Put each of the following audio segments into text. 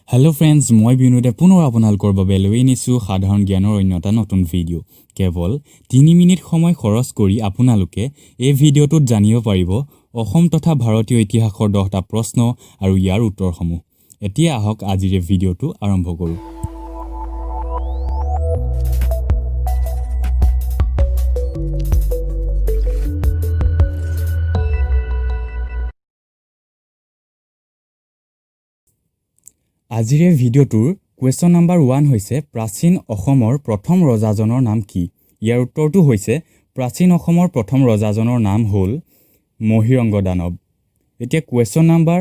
Hello' friends, মই বিনোদে পুনৰ আপোনালোকৰ বাবে লৈ আনিছোঁ সাধাৰণ জ্ঞানৰ অন্য এটা নতুন ভিডিঅ'। কেৱল 3 মিনিট সময় খৰচ কৰি আপোনালোকে এই ভিডিঅ'টোত জানিব পাৰিব অসম তথা ভাৰতীয় ইতিহাসৰ 10টা প্ৰশ্ন আৰু ইয়াৰ উত্তৰসমূহ। এতিয়া আহক আজিৰ এই ভিডিঅ'টো আৰম্ভ কৰোঁ। আজিৰ এই ভিডিঅ'টোৰ কুৱেশ্যন নম্বৰ 1 হৈছে প্ৰাচীন অসমৰ প্ৰথম ৰজাজনৰ নাম কি? ইয়াৰ উত্তৰটো হৈছে প্ৰাচীন অসমৰ প্ৰথম ৰজাজনৰ নাম হ'ল মহীৰংগ দানৱ। এতিয়া কুৱেশ্যন নম্বৰ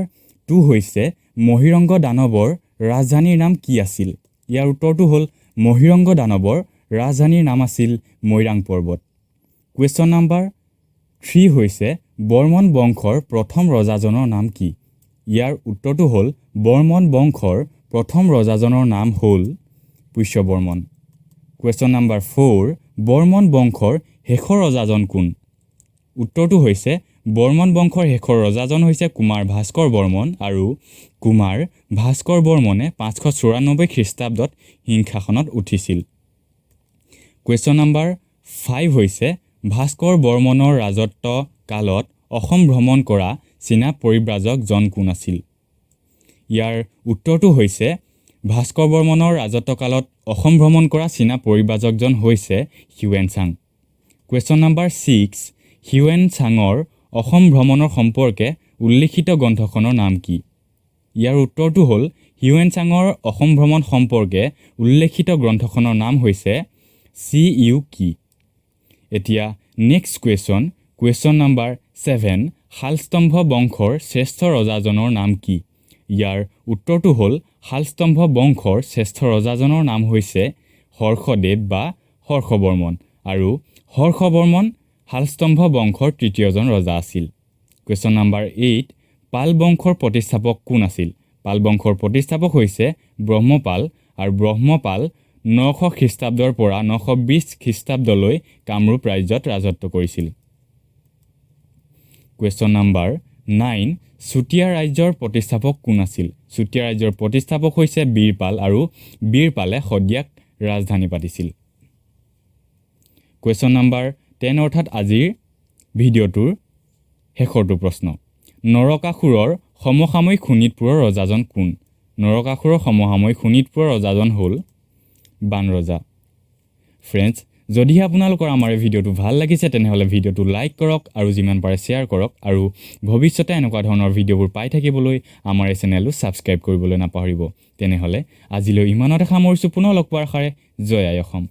2 হৈছে মহীৰংগ দানৱৰ ৰাজধানীৰ নাম কি আছিল? ইয়াৰ উত্তৰটো হ'ল মহীৰংগ দানৱৰ ৰাজধানীৰ নাম আছিল মৈৰাং পৰ্বত। কুৱেশ্যন নম্বৰ 3 হৈছে বৰ্মন বংশৰ প্ৰথম ৰজাজনৰ নাম কি? ইয়াৰ উত্তৰটো হ'ল বৰ্মন বংশৰ প্ৰথম ৰজাজনৰ নাম হ'ল পুষ্য বৰ্মন। কুৱেশ্যন নম্বৰ 4 বৰ্মন বংশৰ শেষৰ ৰজাজন কোন? উত্তৰটো হৈছে বৰ্মন বংশৰ শেষৰ ৰজাজন হৈছে কুমাৰ ভাস্কৰ বৰ্মন আৰু কুমাৰ ভাস্কৰ বৰ্মনে 594 খ্ৰীষ্টাব্দত সিংহাসনত উঠিছিল। কুৱেশ্যন নম্বৰ 5 হৈছে ভাস্কৰ বৰ্মনৰ ৰাজত্ব কালত অসম ভ্ৰমণ কৰা চীনা পৰিব্ৰাজক জন কোন আছিল? ইয়াৰ উত্তৰটো হৈছে ভাস্কৰ বৰ্মনৰ ৰাজত্বকালত অসম ভ্ৰমণ কৰা চীনা পৰিব্ৰাজকজন হৈছে Hiuen Tsang. Question number 6 Hiuen চাঙৰ অসম ভ্ৰমণৰ সম্পৰ্কে উল্লিখিত গ্ৰন্থখনৰ নাম কি? ইয়াৰ উত্তৰটো হ'ল হিউৱেন চাঙৰ অসম ভ্ৰমণ সম্পৰ্কে উল্লেখিত গ্ৰন্থখনৰ নাম হৈছে CUK। এতিয়া নেক্সট কুৱেশ্যন নম্বৰ 7 শালস্তম্ভ বংশৰ শ্ৰেষ্ঠ ৰজাজনৰ নাম কি? ইয়াৰ উত্তৰটো হ'ল শালস্তম্ভ বংশৰ শ্ৰেষ্ঠ ৰজাজনৰ নাম হৈছে হৰ্ষদেৱ বা হৰ্ষবৰ্মন আৰু হৰ্ষবৰ্মন শালস্তম্ভ বংশৰ তৃতীয়জন ৰজা আছিল। কুৱেশ্যন নম্বৰ 8 পাল বংশৰ প্ৰতিষ্ঠাপক কোন আছিল? পাল বংশৰ প্ৰতিষ্ঠাপক হৈছে ব্ৰহ্মপাল আৰু ব্ৰহ্মপাল 900 খ্ৰীষ্টাব্দৰ পৰা 920 খ্ৰীষ্টাব্দলৈ কামৰূপ ৰাজ্যত ৰাজত্ব কৰিছিল। কুৱেশ্যন নম্বৰ 9 চুতীয়া ৰাজ্যৰ প্ৰতিষ্ঠাপক কোন আছিল? চুতীয়া ৰাজ্যৰ প্ৰতিষ্ঠাপক হৈছে বীৰপাল আৰু বীৰপালে শদিয়াক ৰাজধানী পাতিছিল। কুৱেশ্যন নম্বৰ 10 অৰ্থাৎ আজিৰ ভিডিঅ'টোৰ শেষৰটো প্ৰশ্ন। নৰকাসুৰৰ সমসাময়িক শোণিতপুৰৰ ৰজাজন কোন? নৰকাসুৰৰ সমসাময়িক শোণিতপুৰৰ ৰজাজন হ'ল বান ৰজা। ফ্ৰেণ্ডছ, যদিহে আপোনালোকৰ আমাৰ এই ভিডিঅ'টো ভাল লাগিছে তেনেহ'লে ভিডিঅ'টো লাইক কৰক আৰু যিমান পাৰে শ্বেয়াৰ কৰক আৰু ভৱিষ্যতে এনেকুৱা ধৰণৰ ভিডিঅ'বোৰ পাই থাকিবলৈ আমাৰ এই চেনেলটো ছাবস্ক্ৰাইব কৰিবলৈ নাপাহৰিব। তেনেহ'লে আজিলৈ ইমানতে সামৰিছোঁ। পুনৰ লগ পোৱাৰ আশাৰে জয় আই অসম।